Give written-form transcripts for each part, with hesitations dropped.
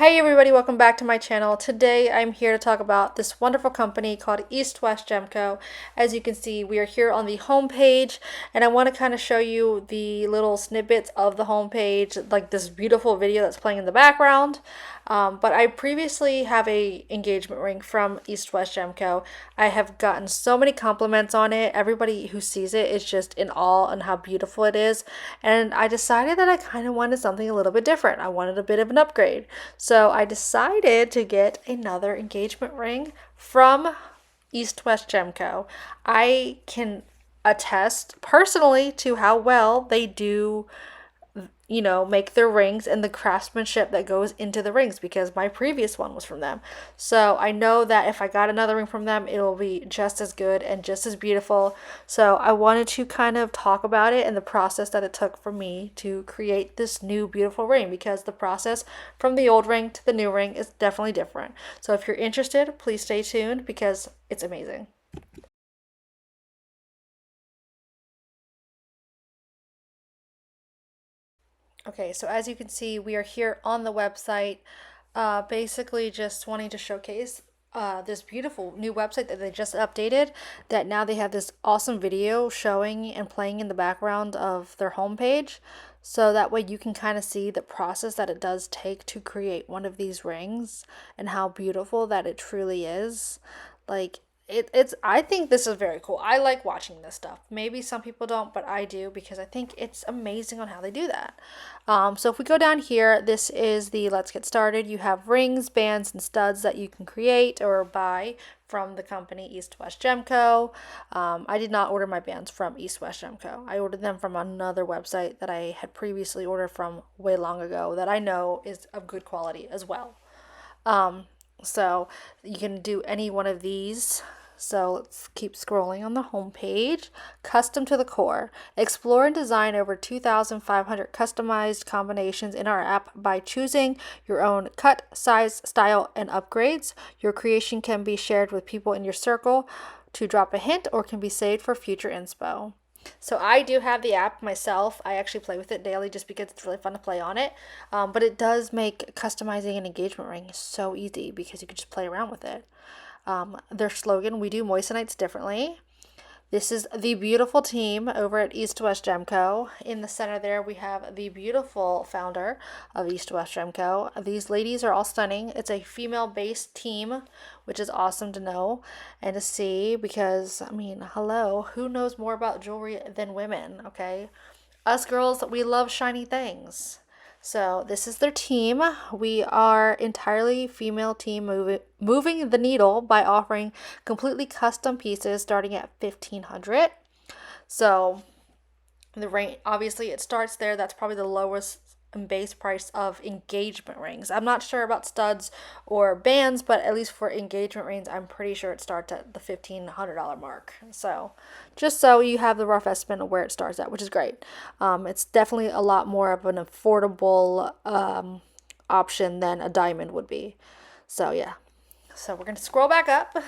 Hey everybody, welcome back to my channel. Today I'm here to talk about this wonderful company called East West Gemco. As you can see, we are here on the home page, and I want to kind of show you the little snippets of the home page, like this beautiful video that's playing in the background. But I previously have a engagement ring from East West Gemco. I have gotten so many compliments on it. Everybody who sees it is just in awe on how beautiful it is. And I decided that I kind of wanted something a little bit different. I wanted a bit of an upgrade. So I decided to get another engagement ring from East West Gemco. I can attest personally to how well they do make their rings and the craftsmanship that goes into the rings because my previous one was from them. So I know that if I got another ring from them, it'll be just as good and just as beautiful. So I wanted to kind of talk about it and the process that it took for me to create this new beautiful ring, because the process from the old ring to the new ring is definitely different. So if you're interested, please stay tuned because it's amazing. Okay, so as you can see, we are here on the website, basically just wanting to showcase this beautiful new website that they just updated, that now they have this awesome video showing and playing in the background of their homepage. So that way you can kind of see the process that it does take to create one of these rings and how beautiful that it truly is. Like, it's I think this is very cool. I like watching this stuff. Maybe some people don't, but I do because I think it's amazing on how they do that. So if we go down here, this is the Let's Get Started. You have rings, bands, and studs that you can create or buy from the company East West Gemco. I did not order my bands from East West Gemco. I ordered them from another website that I had previously ordered from way long ago that I know is of good quality as well. So you can do any one of these. So let's keep scrolling on the home page. Custom to the core. Explore and design over 2,500 customized combinations in our app by choosing your own cut, size, style, and upgrades. Your creation can be shared with people in your circle to drop a hint or can be saved for future inspo. So I do have the app myself. I actually play with it daily just because it's really fun to play on it. But it does make customizing an engagement ring so easy because you can just play around with it. Their slogan, we do moissanites differently. This is the beautiful team over at East West Gemco. In the center there, we have the beautiful founder of East West Gemco. These ladies are all stunning. It's a female-based team, which is awesome to know and to see because, I mean, hello, who knows more about jewelry than women, okay? Us girls, we love shiny things. So this is their team. We are entirely female team moving the needle by offering completely custom pieces starting at 1,500. So the range, obviously it starts there. That's probably the lowest base price of engagement rings. I'm not sure about studs or bands, but at least for engagement rings, I'm pretty sure it starts at the $1,500 mark. So just so you have the rough estimate of where it starts at, which is great. It's definitely a lot more of an affordable option than a diamond would be. So yeah. So we're going to scroll back up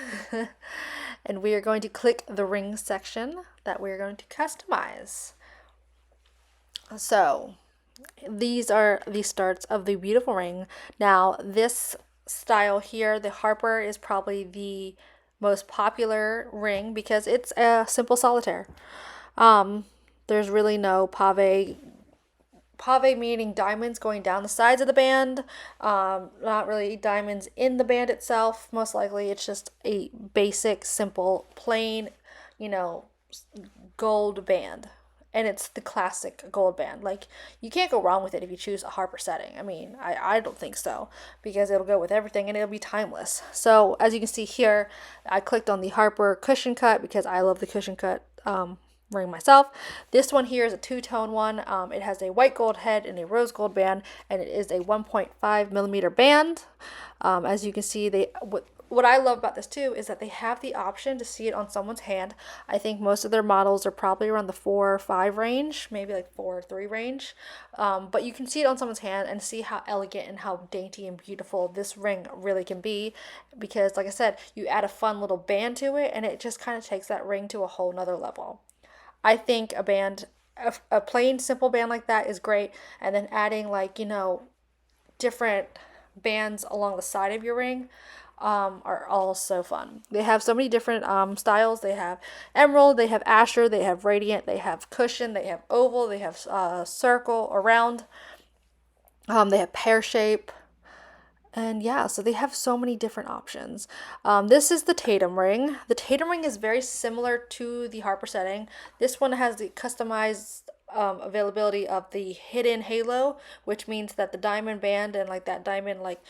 and we are going to click the ring section that we're going to customize. So these are the starts of the beautiful ring. Now this style here, the Harper, is probably the most popular ring because it's a simple solitaire. There's really no pave meaning diamonds going down the sides of the band, not really diamonds in the band itself. Most likely it's just a basic, simple, plain, you know, gold band. And it's the classic gold band. Like, you can't go wrong with it if you choose a Harper setting. I mean, I don't think so, because it'll go with everything and it'll be timeless. So as you can see here, I clicked on the Harper cushion cut because I love the cushion cut ring myself. This one here is a two-tone one. It has a white gold head and a rose gold band, and it is a 1.5 millimeter band. As you can see, what I love about this too is that they have the option to see it on someone's hand. I think most of their models are probably around the 4 or 5 range, maybe like 4 or 3 range. But you can see it on someone's hand and see how elegant and how dainty and beautiful this ring really can be. Because like I said, you add a fun little band to it and it just kind of takes that ring to a whole nother level. I think a plain simple band like that is great. And then adding, like, different bands along the side of your ring are also fun. They have so many different styles. They have emerald, they have azure, they have radiant, they have cushion, they have oval, they have circle or round. They have pear shape. And yeah, so they have so many different options. This is the Tatum ring. The Tatum ring is very similar to the Harper setting. This one has the customized availability of the hidden halo, which means that the diamond band and like that diamond like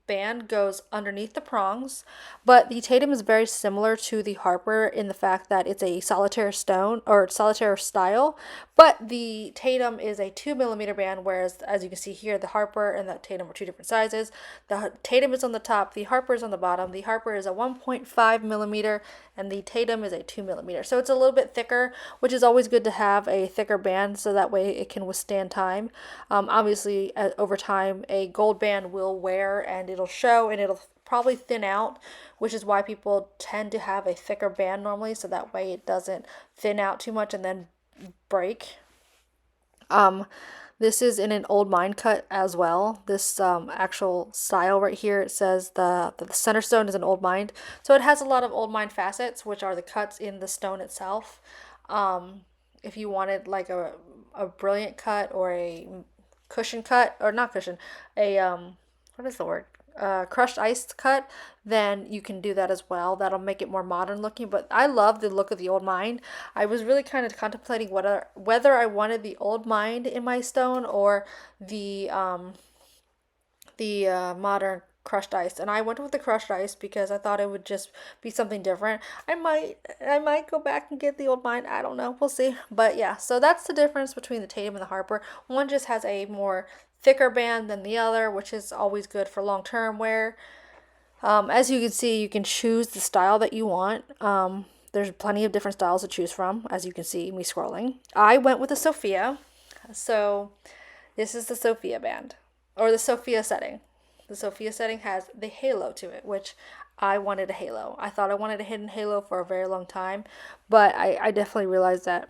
band goes underneath the prongs, but the Tatum is very similar to the Harper in the fact that it's a solitaire stone or solitaire style, but the Tatum is a 2 millimeter band, whereas as you can see here, the Harper and the Tatum are two different sizes. The Tatum is on the top, the Harper is on the bottom. The Harper is a 1.5 millimeter and the Tatum is a 2 millimeter. So it's a little bit thicker, which is always good to have a thicker band so that way it can withstand time. Obviously, over time, a gold band will wear and it'll show and it'll probably thin out, which is why people tend to have a thicker band normally, so that way it doesn't thin out too much and then break. This is in an old mine cut as well. This actual style right here, it says the center stone is an old mine. So it has a lot of old mine facets, which are the cuts in the stone itself. If you wanted like a brilliant cut or a cushion cut, or not cushion, a what is the word? Crushed ice cut, then you can do that as well. That'll make it more modern looking. But I love the look of the old mine. I was really kind of contemplating whether I wanted the old mine in my stone or the modern crushed ice, and I went with the crushed ice because I thought it would just be something different. I might go back and get the old mine. I don't know. We'll see. But yeah, so that's the difference between the Tatum and the Harper. One just has a more thicker band than the other, which is always good for long-term wear. As you can see, you can choose the style that you want. There's plenty of different styles to choose from, as you can see me scrolling. I went with the Sophia. So this is the Sophia band, or the Sophia setting. The Sophia setting has the halo to it, which I wanted a halo. I thought I wanted a hidden halo for a very long time, but I definitely realized that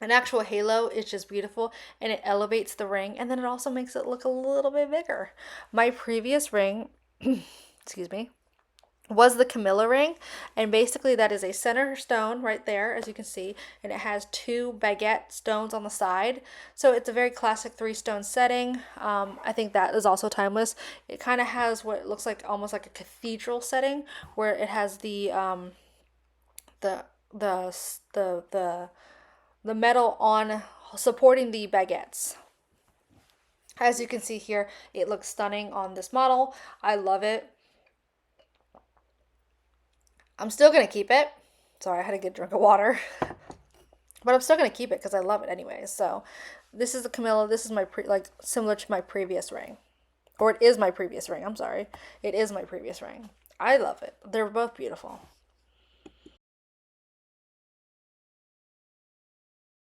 an actual halo is just beautiful and it elevates the ring, and then it also makes it look a little bit bigger. My previous ring, excuse me, was the Camilla ring, and basically that is a center stone right there, as you can see, and it has two baguette stones on the side. So it's a very classic 3 stone setting. I think that is also timeless. It kind of has what looks like almost like a cathedral setting, where it has the the the the metal on supporting the baguettes. As you can see here, it looks stunning on this model. I love it. I'm still going to keep it. Sorry, I had to get a drink of water. But I'm still going to keep it because I love it anyway. So this is the Camilla. This is my similar to my previous ring. Or it is my previous ring. I'm sorry. It is my previous ring. I love it. They're both beautiful.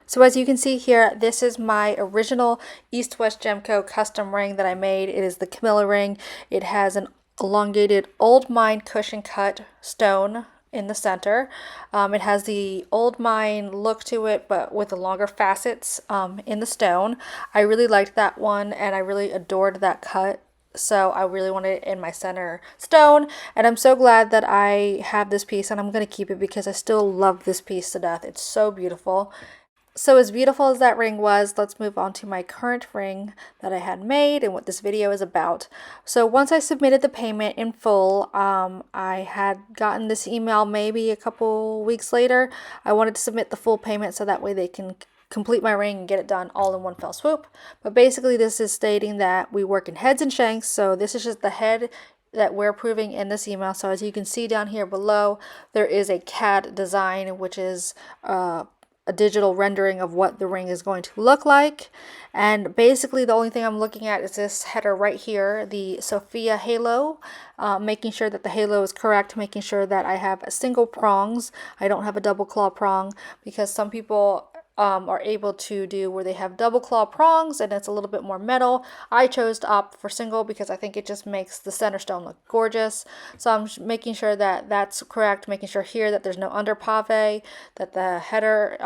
So as you can see here, this is my original East West Gemco custom ring that I made. It is the Camilla ring. It has an elongated old mine cushion cut stone in the center. It has the old mine look to it, but with the longer facets in the stone. I really liked that one, and I really adored that cut. So I really wanted it in my center stone, and I'm so glad that I have this piece, and I'm going to keep it because I still love this piece to death. It's so beautiful. So as beautiful as that ring was, let's move on to my current ring that I had made and what this video is about. So once I submitted the payment in full, I had gotten this email maybe a couple weeks later. I wanted to submit the full payment so that way they can complete my ring and get it done all in one fell swoop. But basically this is stating that we work in heads and shanks. So this is just the head that we're approving in this email. So as you can see down here below, there is a CAD design, which is a digital rendering of what the ring is going to look like. And basically the only thing I'm looking at is this header right here, the Sophia halo, making sure that the halo is correct, making sure that I have single prongs. I don't have a double claw prong, because some people are able to do where they have double claw prongs and it's a little bit more metal. I chose to opt for single because I think it just makes the center stone look gorgeous. So I'm making sure that that's correct, making sure here that there's no under pave, that the header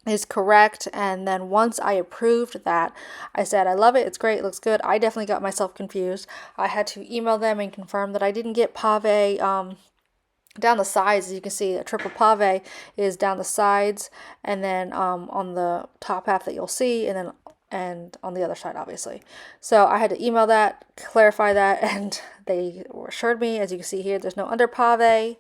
is correct. And then once I approved that, I said, I love it, it's great, it looks good. I definitely got myself confused. I had to email them and confirm that I didn't get pave down the sides. As you can see, a triple pave is down the sides, and then on the top half that you'll see, and on the other side, obviously. So I had to email that, clarify that, and they assured me, as you can see here, there's no under pave.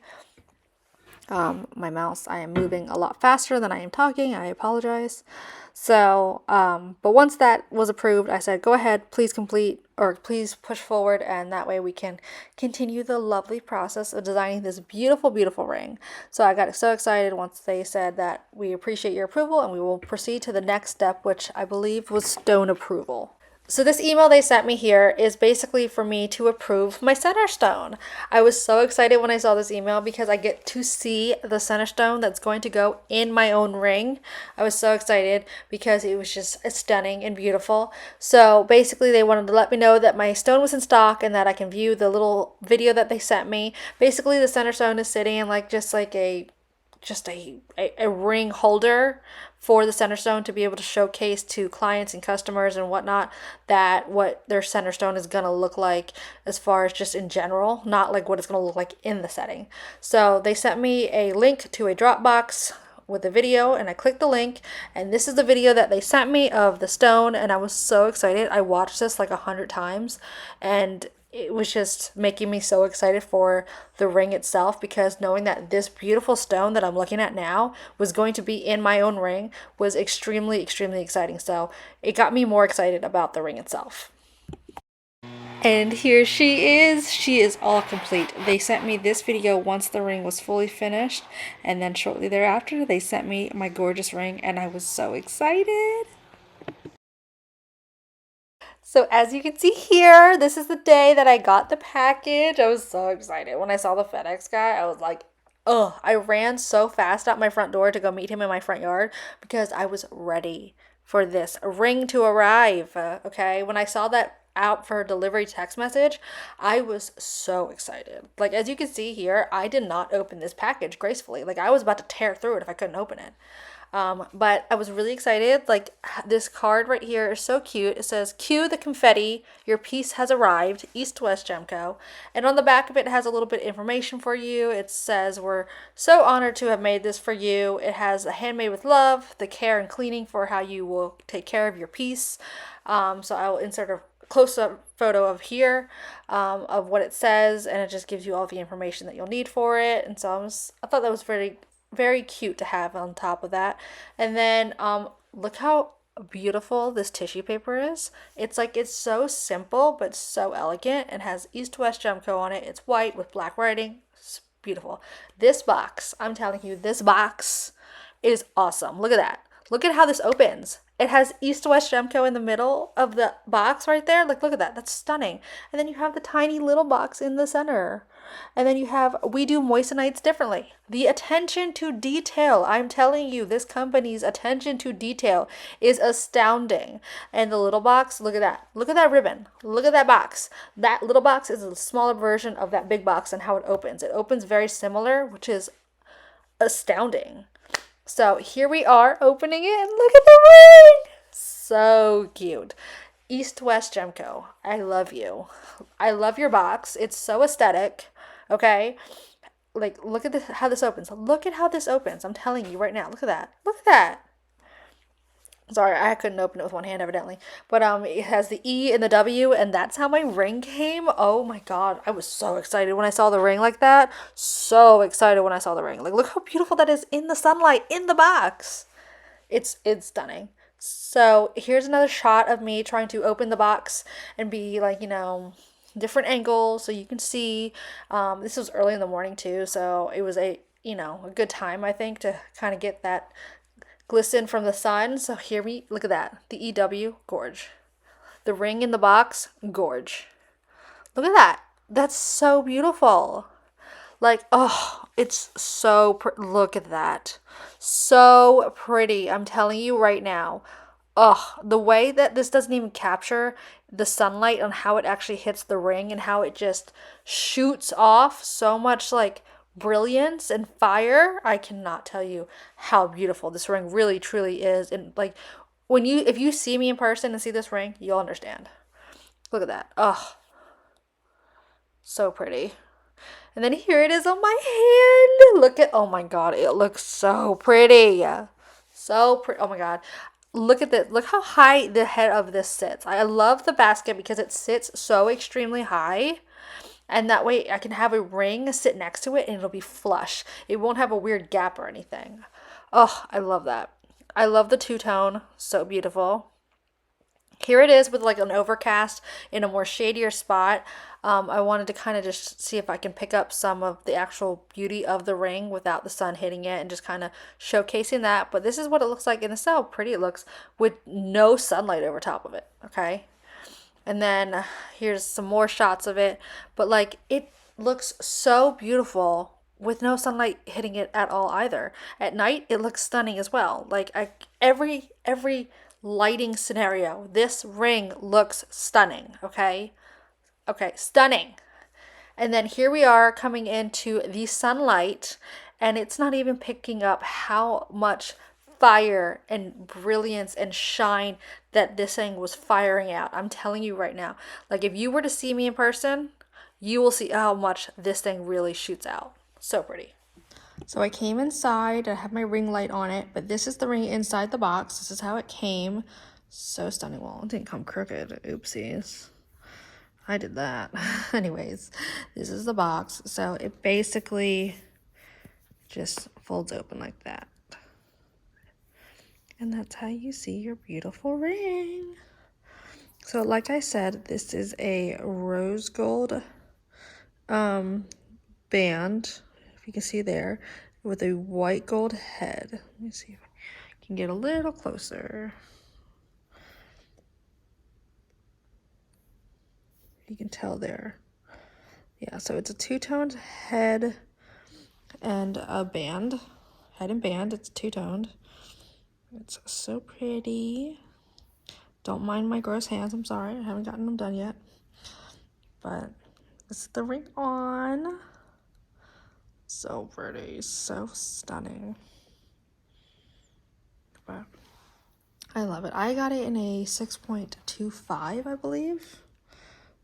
My mouse, I am moving a lot faster than I am talking. I apologize. So, but once that was approved, I said, go ahead, please complete, or please push forward, and that way we can continue the lovely process of designing this beautiful, beautiful ring. So I got so excited once they said that we appreciate your approval and we will proceed to the next step, which I believe was stone approval. So this email they sent me here is basically for me to approve my center stone. I was so excited when I saw this email because I get to see the center stone that's going to go in my own ring. I was so excited because it was just stunning and beautiful. So basically they wanted to let me know that my stone was in stock and that I can view the little video that they sent me. Basically the center stone is sitting in just a ring holder for the center stone to be able to showcase to clients and customers and whatnot that what their center stone is going to look like as far as just in general, not like what it's going to look like in the setting. So they sent me a link to a Dropbox with a video, and I clicked the link, and this is the video that they sent me of the stone, and I was so excited. I watched this like 100 times, and it was just making me so excited for the ring itself, because knowing that this beautiful stone that I'm looking at now was going to be in my own ring was extremely, extremely exciting. So it got me more excited about the ring itself. And here she is. She is all complete. They sent me this video once the ring was fully finished, and then shortly thereafter they sent me my gorgeous ring, and I was so excited. So as you can see here, this is the day that I got the package. I was so excited. When I saw the FedEx guy, I was like, oh, I ran so fast out my front door to go meet him in my front yard because I was ready for this ring to arrive. Okay, when I saw that out for delivery text message, I was so excited. Like, as you can see here, I did not open this package gracefully. Like, I was about to tear through it if I couldn't open it. But I was really excited. Like, this card right here is so cute. It says, "Cue the confetti. Your piece has arrived. East West Gemco." And on the back of it has a little bit of information for you. It says, "We're so honored to have made this for you. It has a handmade with love, the care and cleaning for how you will take care of your piece." So I will insert a close-up photo of here of what it says, and it just gives you all the information that you'll need for it. And so I thought that was very, very cute to have on top of that. And then look how beautiful this tissue paper is. It's so simple but so elegant, and has East West Gemco on it. It's white with black writing. It's beautiful. This box, I'm telling you, this box is awesome. Look at that. Look at how this opens. It has East West Gemco in the middle of the box right there. Like, look at that. That's stunning. And then you have the tiny little box in the center. And then you have, we do moissanites differently. The attention to detail. I'm telling you, this company's attention to detail is astounding. And the little box, look at that. Look at that ribbon. Look at that box. That little box is a smaller version of that big box and how it opens. It opens very similar, which is astounding. So here we are opening it, and look at the ring! So cute. East West Gemco, I love you. I love your box. It's so aesthetic, okay? Like, look at this, how this opens. Look at how this opens. I'm telling you right now. Look at that. Look at that. Sorry, I couldn't open it with one hand, evidently. But it has the E and the W, and that's how my ring came. Oh my god, I was so excited when I saw the ring like that. So excited when I saw the ring. Like, look how beautiful that is in the sunlight, in the box. It's stunning. So here's another shot of me trying to open the box and be like, different angles so you can see. This was early in the morning too, so it was a good time, I think, to kind of get that glisten from the sun. So here look at that. The EW, gorge. The ring in the box, gorge. Look at that. That's so beautiful. Like, oh, it's so look at that. So pretty. I'm telling you right now. Oh, the way that this doesn't even capture the sunlight on how it actually hits the ring and how it just shoots off so much like brilliance and fire. I cannot tell you how beautiful this ring really truly is. And like if you see me in person and see this ring, you'll understand. Look at that. Oh, so pretty. And then here it is on my hand. Look at, oh my God, it looks so pretty. So pretty. Oh my God. Look at this. Look how high the head of this sits. I love the basket because it sits so extremely high. And that way I can have a ring sit next to it and it'll be flush. It won't have a weird gap or anything. Oh, I love that. I love the two-tone. So beautiful. Here it is with like an overcast in a more shadier spot. I wanted to kind of just see if I can pick up some of the actual beauty of the ring without the sun hitting it and just kind of showcasing that. But this is what it looks like, and this is how pretty it looks with no sunlight over top of it, okay? And then here's some more shots of it. But like it looks so beautiful with no sunlight hitting it at all either. At night it looks stunning as well. Like every lighting scenario, this ring looks stunning, okay? Okay, stunning. And then here we are coming into the sunlight, and it's not even picking up how much fire and brilliance and shine that this thing was firing out. I'm telling you right now. Like, if you were to see me in person, you will see how much this thing really shoots out. So pretty. So I came inside, I have my ring light on it, but this is the ring inside the box. This is how it came. So stunning. Well, it didn't come crooked. Oopsies. I did that. Anyways, this is the box. So it basically just folds open like that. And that's how you see your beautiful ring. So like I said, this is a rose gold band, if you can see there, with a white gold head. Let me see if I can get a little closer. You can tell there. Yeah, so it's a two-toned head and a band. Head and band, it's two-toned. It's so pretty. Don't mind my gross hands, I'm sorry. I haven't gotten them done yet. But this is the ring on. So pretty, so stunning. But I love it. I got it in a 6.25, I believe.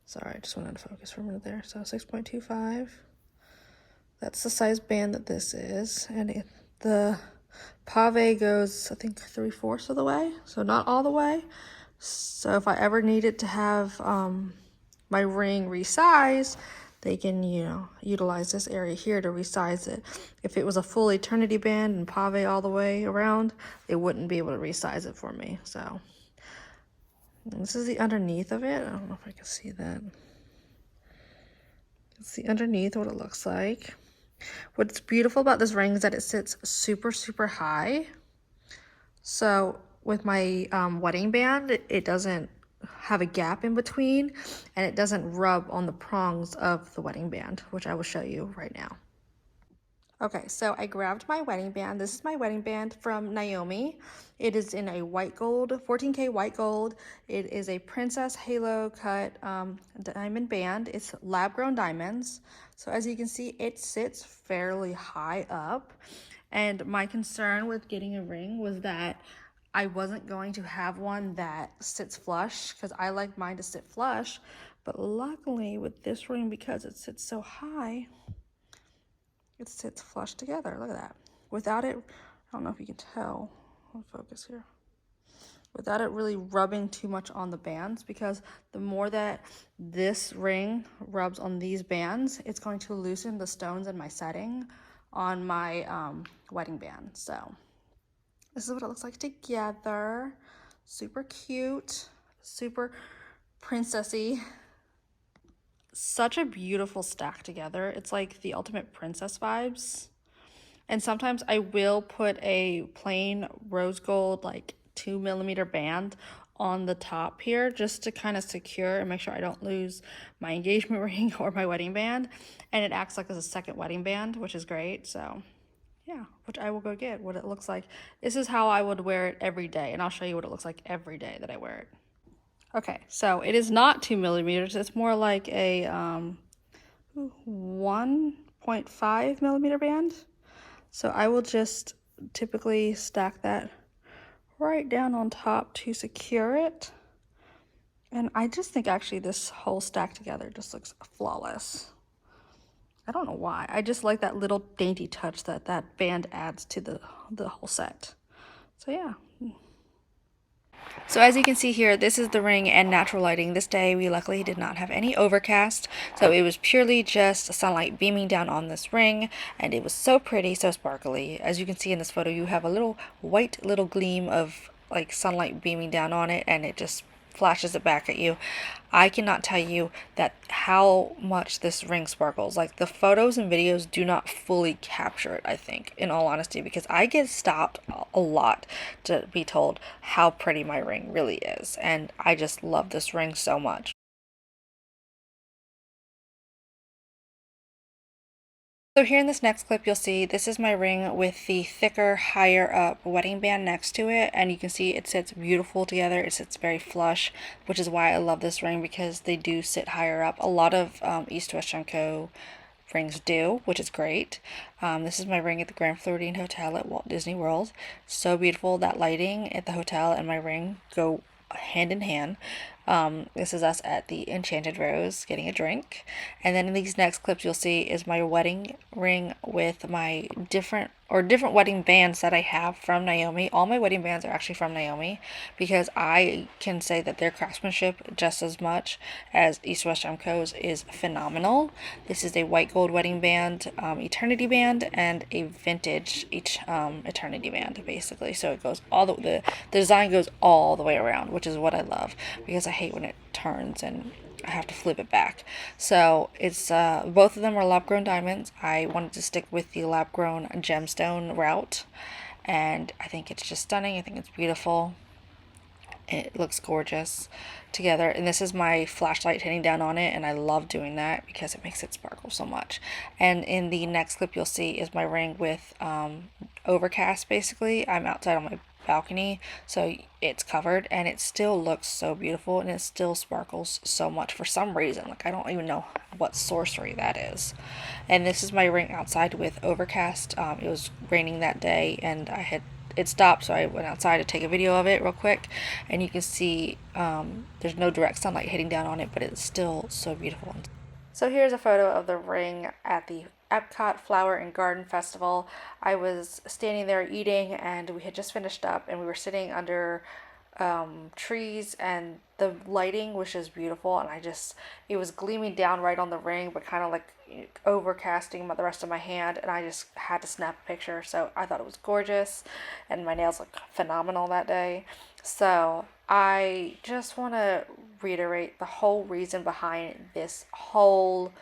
Sorry, I just went out of focus for a minute there. So 6.25. That's the size band that this is. And the pave goes, I think, 3/4 of the way. So not all the way. So if I ever needed to have my ring resized, they can, utilize this area here to resize it. If it was a full eternity band and pave all the way around, they wouldn't be able to resize it for me. So this is the underneath of it. I don't know if I can see that. It's the underneath, what it looks like. What's beautiful about this ring is that it sits super, super high. So with my wedding band, it doesn't have a gap in between, and it doesn't rub on the prongs of the wedding band, which I will show you right now. Okay, so I grabbed my wedding band. This is my wedding band from Naomi. It is in a white gold, 14K white gold. It is a princess halo cut diamond band. It's lab grown diamonds. So as you can see, it sits fairly high up. And my concern with getting a ring was that I wasn't going to have one that sits flush, because I like mine to sit flush. But luckily with this ring, because it sits so high, it sits flush together. Look at that. Without it, I don't know if you can tell. I'll focus here. Without it really rubbing too much on the bands, because the more that this ring rubs on these bands, it's going to loosen the stones in my setting on my wedding band. So this is what it looks like together. Super cute, super princessy. Such a beautiful stack together. It's like the ultimate princess vibes. And sometimes I will put a plain rose gold, like 2mm band on the top here, just to kind of secure and make sure I don't lose my engagement ring or my wedding band. And it acts like as a second wedding band, which is great. So yeah, which I will go get what it looks like. This is how I would wear it every day, and I'll show you what it looks like every day that I wear it. Okay, so it is not 2mm. It's more like a 1 0.5 millimeter band. So I will just typically stack that right down on top to secure it. And I just think actually this whole stack together just looks flawless. I don't know why. I just like that little dainty touch that that band adds to the whole set. So yeah. So as you can see here, this is the ring and natural lighting. This day we luckily did not have any overcast, so it was purely just sunlight beaming down on this ring, and it was so pretty, so sparkly. As you can see in this photo, you have a little white little gleam of like sunlight beaming down on it, and it just flashes it back at you. I cannot tell you that how much this ring sparkles. Like the photos and videos do not fully capture it, I think, in all honesty, because I get stopped a lot to be told how pretty my ring really is. And I just love this ring so much. So here in this next clip, you'll see this is my ring with the thicker, higher up wedding band next to it, and you can see it sits beautiful together. It sits very flush, which is why I love this ring, because they do sit higher up. A lot of East West Junco rings do, which is great. This is my ring at the Grand Floridian Hotel at Walt Disney World. So beautiful. That lighting at the hotel and my ring go hand in hand. This is us at the Enchanted Rose getting a drink. And then in these next clips you'll see is my wedding ring with my different wedding bands that I have from Naomi. All my wedding bands are actually from Naomi, because I can say that their craftsmanship just as much as East West Gemco's is phenomenal. This is a white gold wedding band, eternity band, and a vintage eternity band, basically. So it goes the design goes all the way around, which is what I love, because I hate when it turns and I have to flip it back. So it's both of them are lab grown diamonds. I wanted to stick with the lab grown gemstone route, and I think it's just stunning. I think it's beautiful. It looks gorgeous together, and this is my flashlight hitting down on it, and I love doing that because it makes it sparkle so much. And in the next clip you'll see is my ring with overcast. Basically, I'm outside on my balcony, so it's covered, and it still looks so beautiful, and it still sparkles so much for some reason. Like, I don't even know what sorcery that is. And this is my ring outside with overcast. It was raining that day, and it stopped, so I went outside to take a video of it real quick, and you can see there's no direct sunlight hitting down on it, but it's still so beautiful. So here's a photo of the ring at the Epcot Flower and Garden Festival. I was standing there eating, and we had just finished up, and we were sitting under trees, and the lighting was just beautiful, and it was gleaming down right on the ring, but kind of like overcasting the rest of my hand, and I just had to snap a picture. So I thought it was gorgeous, and my nails looked phenomenal that day. So I just want to reiterate the whole reason behind this whole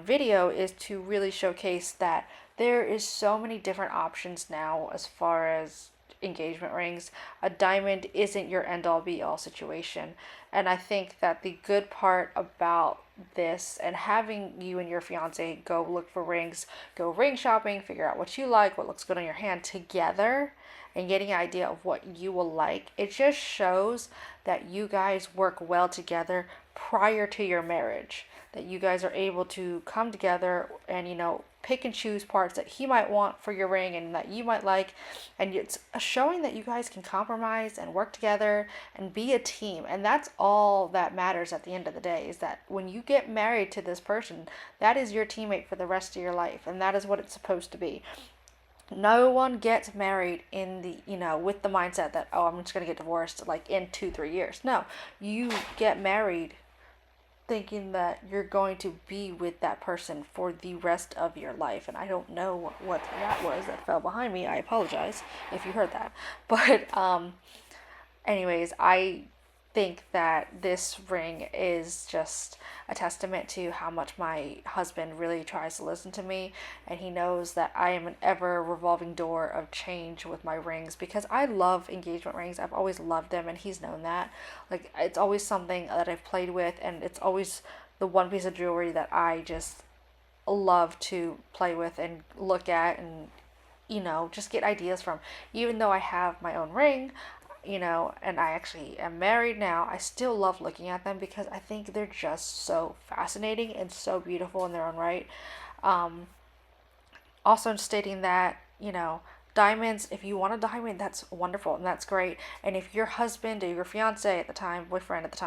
video is to really showcase that there is so many different options now as far as engagement rings. A diamond isn't your end all be all situation. And I think that the good part about this, and having you and your fiance go look for rings, go ring shopping, figure out what you like, what looks good on your hand together, and getting an idea of what you will like, it just shows that you guys work well together prior to your marriage. That you guys are able to come together and pick and choose parts that he might want for your ring and that you might like, and it's showing that you guys can compromise and work together and be a team. And that's all that matters at the end of the day, is that when you get married to this person, that is your teammate for the rest of your life, and that is what it's supposed to be. No one gets married in the with the mindset that, oh, I'm just going to get divorced like in 2-3 years. No, you get married thinking that you're going to be with that person for the rest of your life. And I don't know what that was that fell behind me. I apologize if you heard that. But anyways, I think that this ring is just a testament to how much my husband really tries to listen to me, and he knows that I am an ever revolving door of change with my rings, because I love engagement rings. I've always loved them, and he's known that. Like, it's always something that I've played with, and it's always the one piece of jewelry that I just love to play with and look at and just get ideas from. Even though I have my own ring, and I actually am married now, I still love looking at them because I think they're just so fascinating and so beautiful in their own right. Also stating that, diamonds, if you want a diamond, that's wonderful and that's great. And if your husband or your fiance at the time, boyfriend at the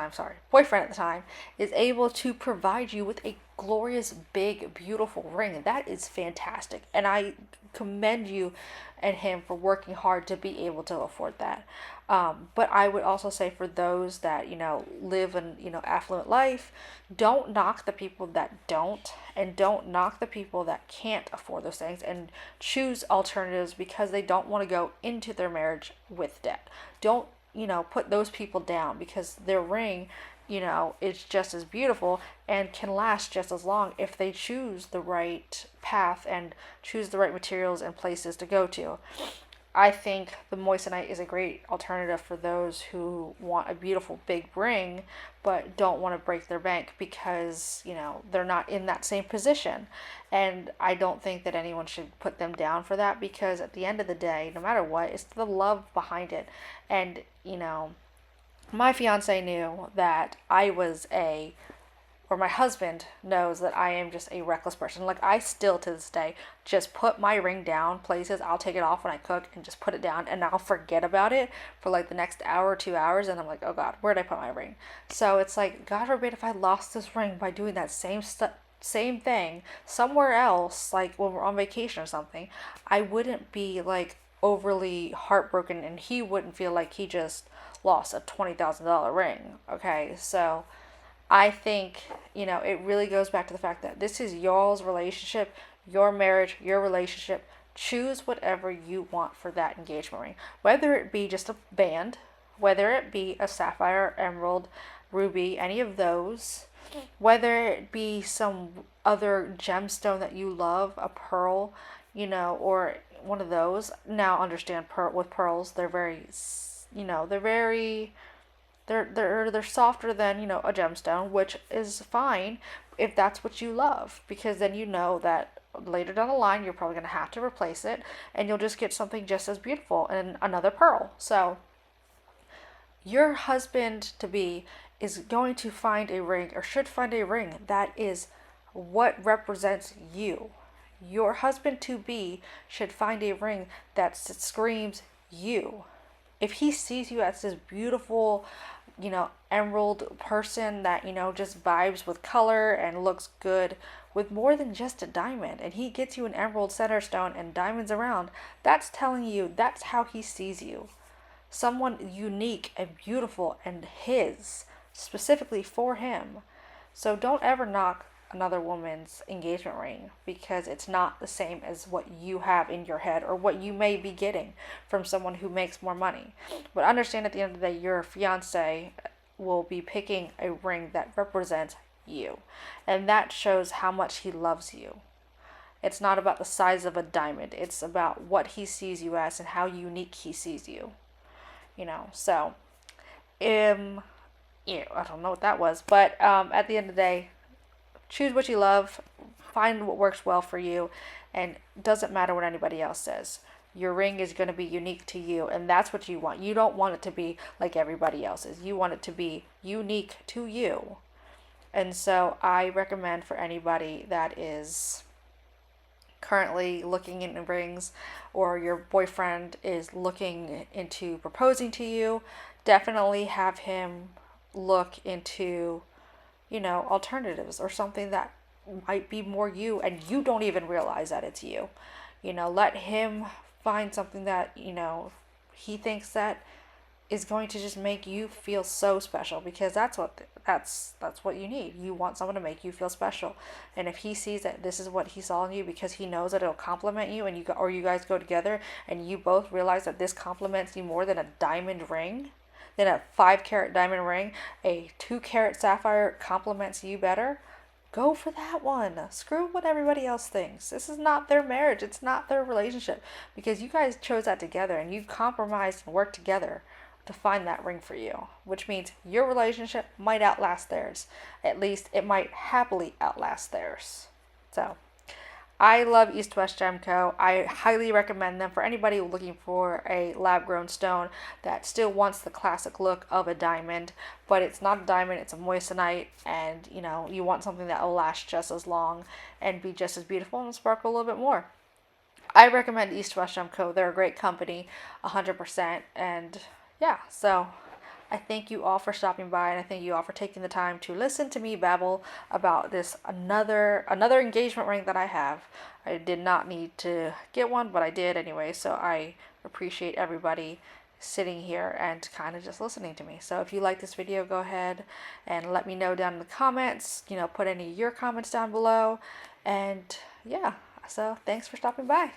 time, is able to provide you with a glorious, big, beautiful ring, that is fantastic. And I commend you and him for working hard to be able to afford that. But I would also say for those that, live an, affluent life, don't knock the people that don't, and don't knock the people that can't afford those things, and choose alternatives because they don't want to go into their marriage with debt. Don't, put those people down because their ring, is just as beautiful and can last just as long if they choose the right path and choose the right materials and places to go to. I think the moissanite is a great alternative for those who want a beautiful big ring but don't want to break their bank because, they're not in that same position. And I don't think that anyone should put them down for that because at the end of the day, no matter what, it's the love behind it. And, my fiance knew that I was or my husband knows that I am just a reckless person. Like, I still to this day just put my ring down places. I'll take it off when I cook and just put it down, and I'll forget about it for like the next hour or 2 hours, and I'm like, oh God, where did I put my ring? So it's like, God forbid if I lost this ring by doing that same thing somewhere else, like when we're on vacation or something, I wouldn't be like overly heartbroken, and he wouldn't feel like he just lost a $20,000 ring. Okay, so I think, it really goes back to the fact that this is y'all's relationship, your marriage, your relationship. Choose whatever you want for that engagement ring. Whether it be just a band, whether it be a sapphire, emerald, ruby, any of those, whether it be some other gemstone that you love, a pearl, or one of those. Now, understand, with pearls, they're very, they're very they're softer than, a gemstone, which is fine if that's what you love, because then you know that later down the line you're probably going to have to replace it, and you'll just get something just as beautiful and another pearl. So your husband to be is going to find a ring, or should find a ring, that is what represents you. Your husband to be should find a ring that screams you. If he sees you as this beautiful, emerald person that, just vibes with color and looks good with more than just a diamond, and he gets you an emerald center stone and diamonds around, that's telling you that's how he sees you. Someone unique and beautiful and his, specifically for him. So don't ever knock another woman's engagement ring because it's not the same as what you have in your head or what you may be getting from someone who makes more money. But understand at the end of the day, your fiance will be picking a ring that represents you, and that shows how much he loves you. It's not about the size of a diamond, it's about what he sees you as and how unique he sees you. So I don't know what that was, but at the end of the day, choose what you love, find what works well for you, and it doesn't matter what anybody else says. Your ring is going to be unique to you, and that's what you want. You don't want it to be like everybody else's. You want it to be unique to you. And so I recommend for anybody that is currently looking into rings, or your boyfriend is looking into proposing to you, definitely have him look into, alternatives or something that might be more you and you don't even realize that it's you. Let him find something that, he thinks that is going to just make you feel so special, because that's what you need. You want someone to make you feel special. And if he sees that this is what he saw in you, because he knows that it'll compliment you, and you guys go together and you both realize that this compliments you more than a diamond ring, then a 5 carat diamond ring, a 2 carat sapphire compliments you better, go for that one. Screw what everybody else thinks. This is not their marriage. It's not their relationship, because you guys chose that together and you compromised and worked together to find that ring for you, which means your relationship might outlast theirs. At least it might happily outlast theirs. So I love East West Gemco. I highly recommend them for anybody looking for a lab grown stone that still wants the classic look of a diamond, but it's not a diamond, it's a moissanite, and you know, you want something that will last just as long and be just as beautiful and sparkle a little bit more. I recommend East West Gemco. They're a great company, 100%. And yeah, so I thank you all for stopping by, and I thank you all for taking the time to listen to me babble about this another engagement ring that I have. I did not need to get one, but I did anyway. So I appreciate everybody sitting here and kind of just listening to me. So if you like this video, go ahead and let me know down in the comments. You know, put any of your comments down below. And yeah, so thanks for stopping by.